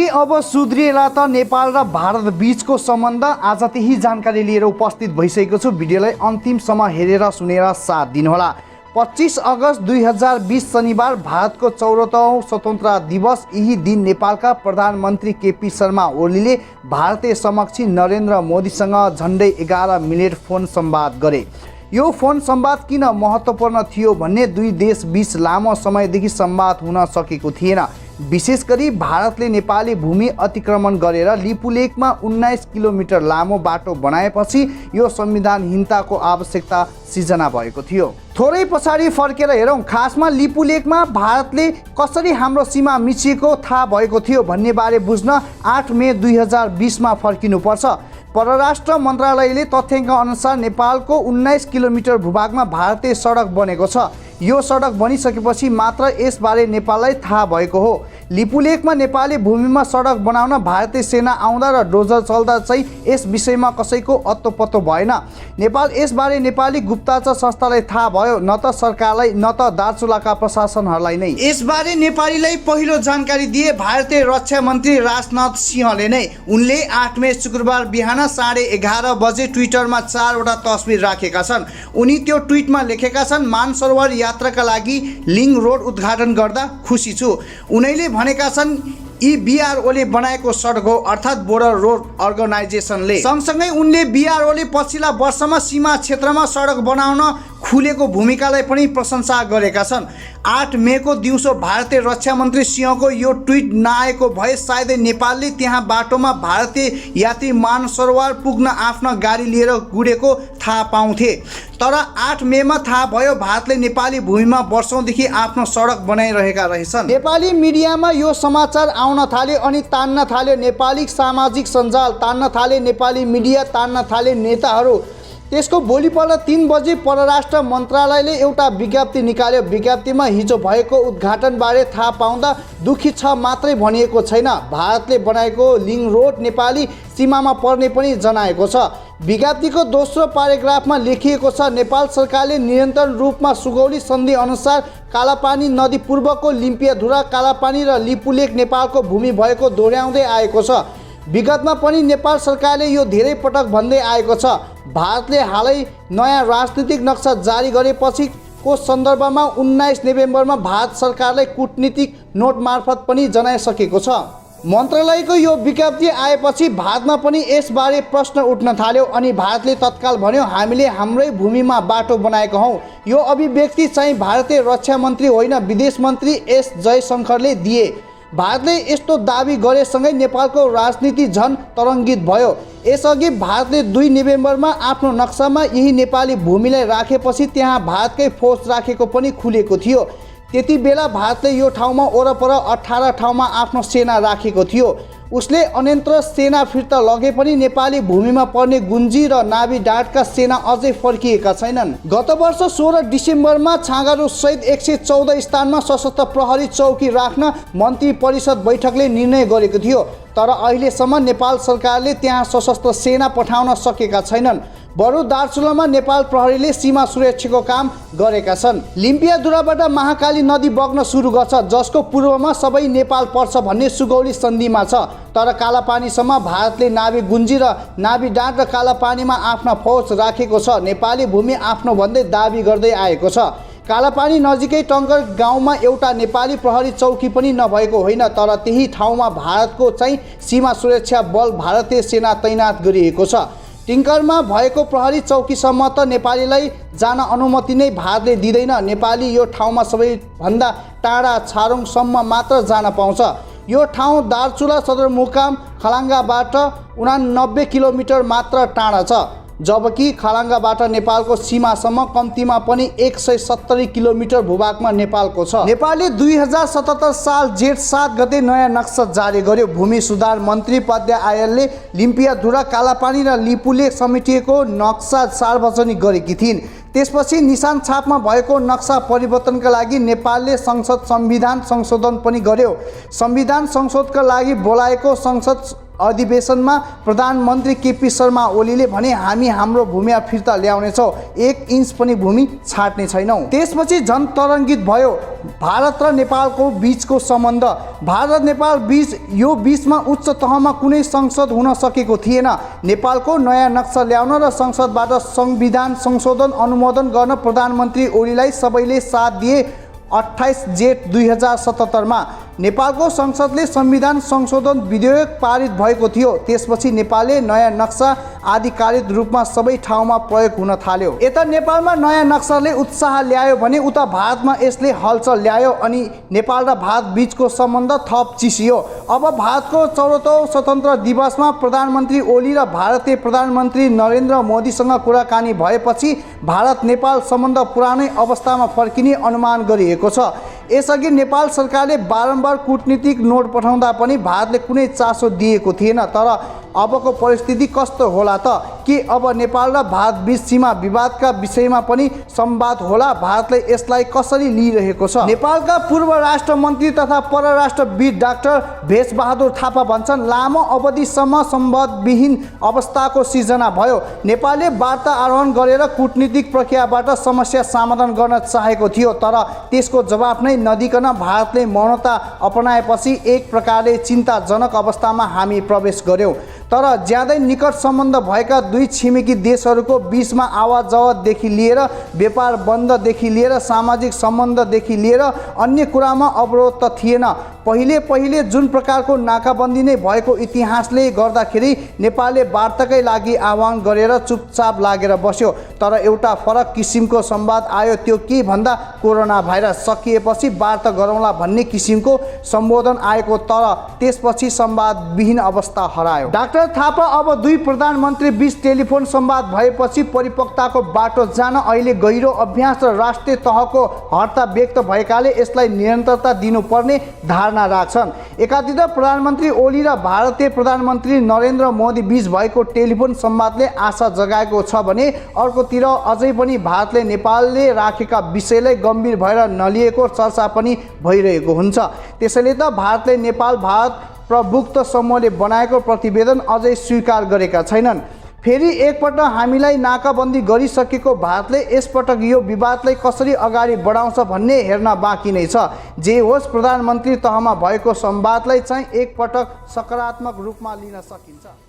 अब सुध्रिएला त नेपाल र भारत बीचको सम्बन्ध। आज त्यही जानकारी लिएर उपस्थित भइसकेको छु। भिडियोलाई अन्तिमसम्म हेरेर सुनेर साथ दिनुहोला। 25 अगस्त 2020 शनिबार भारतको 74औं स्वतन्त्रता दिवस। यही दिन नेपालका प्रधानमन्त्री केपी शर्मा ओलीले भारतीय समकक्षी नरेन्द्र मोदीसँग झन्डै 11 मिनेट फोन संवाद गरे। यो फोन संवाद किन महत्त्वपूर्ण थियो भन्ने दुई देश बीच लामो समयदेखि संवाद हुन सकेको थिएन। विशेष गरी भारतले नेपाली भूमि अतिक्रमण गरेर लिपुलेखमा 19 किलोमिटर लामो बाटो बनाएपछि यो संविधानहीनताको आवश्यकता सिर्जना भएको थियो। थोरै पछाडि फर्केर हेरौँ, खासमा लिपुलेखमा भारतले कसरी हाम्रो सीमा मिचिएको थाहा भएको थियो भन्ने बारे बुझ्न 8 मे 2020 मा फर्किनुपर्छ। परराष्ट्र मन्त्रालयले तथ्याङ्क अनुसार नेपालको 19 किलोमिटर भूभागमा भारतीय सडक बनेको छ। यो सडक बनिसकेपछि मात्र यसबारे नेपाललाई थाहा भएको हो। लिपुलेखमा नेपाली भूमिमा सडक बनाउन भारतीय सेना आउँदा र डोजर चल्दा चाहिँ यस विषयमा कसैको अत्तोपत्तो भएन। नेपाल यसबारे नेपाली गुप्तचर संस्थालाई थाहा भयो, न त सरकारलाई न त दार्चुलाका प्रशासनहरूलाई नै। यसबारे नेपालीलाई पहिलो जानकारी दिए भारतीय रक्षा मन्त्री राजनाथ सिंहले नै। उनले 8 मे शुक्रबार बिहान 11:30 बजे ट्विटरमा 4 वटा तस्बिर राखेका छन्। उनी त्यो ट्विटमा लेखेका छन्, मानसरोवर यात्राका लागि लिङ्क रोड उद्घाटन गर्दा खुसी छु। उनैले भनेका छन् यी बीआरओले बनाएको सडक हो, अर्थात् बोर्डर रोड अर्गनाइजेसनले। सँगसँगै उनले बीआरओले पछिल्ला वर्षमा सीमा क्षेत्रमा सडक बनाउन खुलेको भूमिकालाई पनि प्रशंसा गरेका छन्। 8 मे को दिउँसो भारतीय रक्षा मन्त्री सिंहको यो ट्विट नआएको भए सायदै नेपालले त्यहाँ बाटोमा भारतीय यात्री मानसरोवर पुग्न आफ्नो गाडी लिएर गुडेको थाहा पाउँथे। तर 8 मे मा थाहा भयो भारतले नेपाली भूमिमा वर्षौंदेखि आफ्नो सडक बनाइरहेका रहेछन्। नेपाली मिडियामा यो समाचार आउन थाल्यो अनि तान्न थाल्यो नेपाली सामाजिक सञ्जाल, तान्न थाले नेपाली मिडिया, तान्न थाले नेताहरू। त्यसको भोलिपल्ट 3 बजे परराष्ट्र मन्त्रालयले एउटा विज्ञप्ति निकाल्यो। विज्ञप्तिमा हिजो भएको उद्घाटनबारे थाहा पाउँदा दुखी छ मात्रै भनिएको छैन, भारतले बनाएको लिङ्क रोड नेपाली सीमामा पर्ने पनि जनाएको छ। विज्ञप्तिको दोस्रो प्याराग्राफमा लेखिएको छ, नेपाल सरकारले निरन्तर रूपमा सुगौली सन्धि अनुसार कालापानी नदी पूर्वको लिम्पियाधुरा, कालापानी र लिपुलेख नेपालको भूमि भएको दोहोर्याउँदै आएको छ। विगतमा पनि नेपाल सरकारले यो धेरै पटक भन्दै आएको छ। भारतले हालै नयाँ राजनीतिक नक्सा जारी गरेपछि को सन्दर्भमा 19 नोभेम्बरमा भारत सरकारलाई कूटनीतिक नोट मार्फत पनि जनाइसकेको छ। मन्त्रालयको यो विज्ञप्ति आएपछि भारतमा पनि यसबारे प्रश्न उठ्न थाल्यो अनि भारतले तत्काल भन्यो, हामीले हाम्रै भूमिमा बाटो बनाएको हौँ। यो अभिव्यक्ति चाहिँ भारतीय रक्षा मन्त्री होइन, विदेश मन्त्री एस जयशंकरले दिए। भारतले यस्तो दाबी गरेसँगै नेपालको राजनीति झन तरङ्गित भयो। यसअघि भारतले 2 नोभेम्बरमा आफ्नो नक्सामा यही नेपाली भूमिलाई राखेपछि त्यहाँ भारतकै फौज राखेको पनि खुलेको थियो। त्यति बेला भारतले यो ठाउँमा वरपर 18 ठाउँमा आफ्नो सेना राखेको थियो। उसले अन्यत्र सेना फिर्ता लगे पनि नेपाली भूमिमा पर्ने गुन्जी र नाभी डाँटका सेना अझै फर्किएका छैनन्। गत वर्ष 16 डिसेम्बरमा छाँगारो सहित 114 स्थानमा सशस्त्र प्रहरी चौकी राख्न मन्त्री परिषद बैठकले निर्णय गरेको थियो। तर अहिलेसम्म नेपाल सरकारले त्यहाँ सशस्त्र सेना पठाउन सकेका छैनन्। बरु दार्चुलामा नेपाल प्रहरीले सीमा सुरक्षाको काम गरेका छन्। लिम्पियाधुराबाट महाकाली नदी बग्न सुरु गर्छ, जसको पूर्वमा सबै नेपाल पर्छ भन्ने सुगौली सन्धिमा छ। तर कालापानीसम्म भारतले नाभी गुन्जी र नाभी डाँट र कालापानीमा आफ्ना फौज राखेको छ। नेपाली भूमि आफ्नो भन्दै दाबी गर्दै आएको छ। कालापानी नजिकै टङ्कर गाउँमा एउटा नेपाली प्रहरी चौकी पनि नभएको होइन, तर त्यही ठाउँमा भारतको चाहिँ सीमा सुरक्षा बल भारतीय सेना तैनात गरिएको छ। टिङ्करमा भएको प्रहरी चौकीसम्म त नेपालीलाई जान अनुमति नै भारतले दिँदैन। नेपाली यो ठाउँमा सबैभन्दा टाढा छारोङसम्म मात्र जान पाउँछ। यो ठाउँ दार्चुला सदरमुकाम खलाङ्गाबाट 89 किलोमिटर मात्र टाढा छ, जबकि खलाङ्गाबाट नेपालको सीमासम्म कम्तीमा पनि 170 किलोमिटर भूभागमा नेपालको छ। नेपालले 2077 साल जेठ 7 गते नयाँ नक्सा जारी गर्यो। भूमि सुधार मन्त्री पद्या आयरले लिम्पियाधुरा, कालापानी र लिपुलेख समेटिएको नक्सा सार्वजनिक गरेकी थिइन्। त्यसपछि निशान छापमा भएको नक्सा परिवर्तनका लागि नेपालले संसद संविधान संशोधन पनि गर्यो। संविधान संशोधनका लागि बोलाएको संसद अधिवेशनमा प्रधानमन्त्री केपी शर्मा ओलीले भने हामी हाम्रो भूमि फिर्ता ल्याउनेछौँ, 1 इन्च पनि भूमि छाड्ने छैनौँ। त्यसपछि झन् तरङ्गित भयो भारत र नेपालको बीचको सम्बन्ध। भारत नेपाल बीचमा उच्च तहमा कुनै संसद हुन सकेको थिएन। नेपालको नयाँ नक्सा ल्याउन र संसदबाट संविधान संशोधन अनुमोदन गर्न प्रधानमन्त्री ओलीलाई सबैले साथ दिए। 28 जेठ 2077 मा नेपालको संसदले संविधान संशोधन विधेयक पारित भएको थियो। त्यसपछि नेपालले नयाँ नक्सा आधिकारिक रूपमा सबै ठाउँमा प्रयोग हुन थाल्यो। यता नेपालमा नयाँ नक्साले उत्साह ल्यायो भने उता भारतमा यसले हलचल ल्यायो अनि नेपाल र भारत बीचको सम्बन्ध थप चिसियो। अब भारतको 74औं स्वतन्त्र दिवसमा प्रधानमन्त्री ओली र भारतीय प्रधानमन्त्री नरेन्द्र मोदीसँग कुराकानी भएपछि भारत नेपाल सम्बन्ध पुरानै अवस्थामा फर्किने अनुमान गरिएको छ। यसअघि नेपाल सरकारले बारम्बार कूटनीतिक नोट पठाउँदा पनि भारतले कुनै चासो दिएको थिएन। तर अबको परिस्थिति कस्तो होला त? के अब नेपाल र भारत बीच सीमा विवादका विषयमा पनि संवाद होला? भारतले यसलाई कसरी लिइरहेको छ? नेपालका पूर्व राष्ट्र मन्त्री तथा परराष्ट्रविद डाक्टर भेषबहादुर थापा भन्छन्, लामो अवधिसम्म संवादविहीन अवस्थाको सिर्जना भयो। नेपालले वार्ता आरोहण गरेर कूटनीतिक प्रक्रियाबाट समस्या समाधान गर्न चाहेको थियो, तर त्यसको जवाफ नै नदिकन भारतले मौनता अपनाएपछि एक प्रकारले चिन्ताजनक अवस्थामा हामी प्रवेश गर्यौं। तर ज्यादै निकट सम्बन्ध भएका दुई छिमेकी देशहरूको बीचमा आवाजवाददेखि लिएर व्यापार बन्ददेखि लिएर सामाजिक सम्बन्धदेखि लिएर अन्य कुरामा अवरोध त थिएन। पहिले जुन प्रकारको नाकाबन्दी नै भएको इतिहासले गर्दाखेरि नेपालले वार्ताकै लागि आह्वान गरेर चुपचाप लागेर बस्यो। तर एउटा फरक किसिमको संवाद आयो। त्यो के भन्दा कोरोना भाइरस सकिएपछि वार्ता गरौँला भन्ने किसिमको सम्बोधन आएको, तर त्यसपछि संवादविहीन अवस्था हरायो। डाक्टर थापा, अब दुई प्रधानमन्त्री बीच टेलिफोन संवाद भएपछि परिपक्वताको बाटो जान अहिले गहिरो अभ्यास र राष्ट्रिय तहको हर्ता व्यक्त भएकाले यसलाई निरन्तरता दिनुपर्ने धारणा राख्छन्। एकातिर प्रधानमन्त्री ओली र भारतीय प्रधानमन्त्री नरेन्द्र मोदी बीच भएको टेलिफोन संवादले आशा जगाएको छ भने अर्कोतिर अझै पनि भारतले नेपालले राखेका विषयलाई गम्भीर भएर नलिएको चर्चा पनि भइरहेको हुन्छ। त्यसैले त भारतले नेपाल भारत प्रभुत्व समूहले बनाएको प्रतिवेदन अझै स्वीकार गरेका छैनन्। फेरि एकपटक हामीलाई नाकाबन्दी गरिसकेको भारतले यसपटक यो विवादलाई कसरी अगाडि बढाउँछ भन्ने हेर्न बाँकी नै छ। जे होस्, प्रधानमन्त्री तहमा भएको संवादलाई चाहिँ एकपटक सकारात्मक रूपमा लिन सकिन्छ।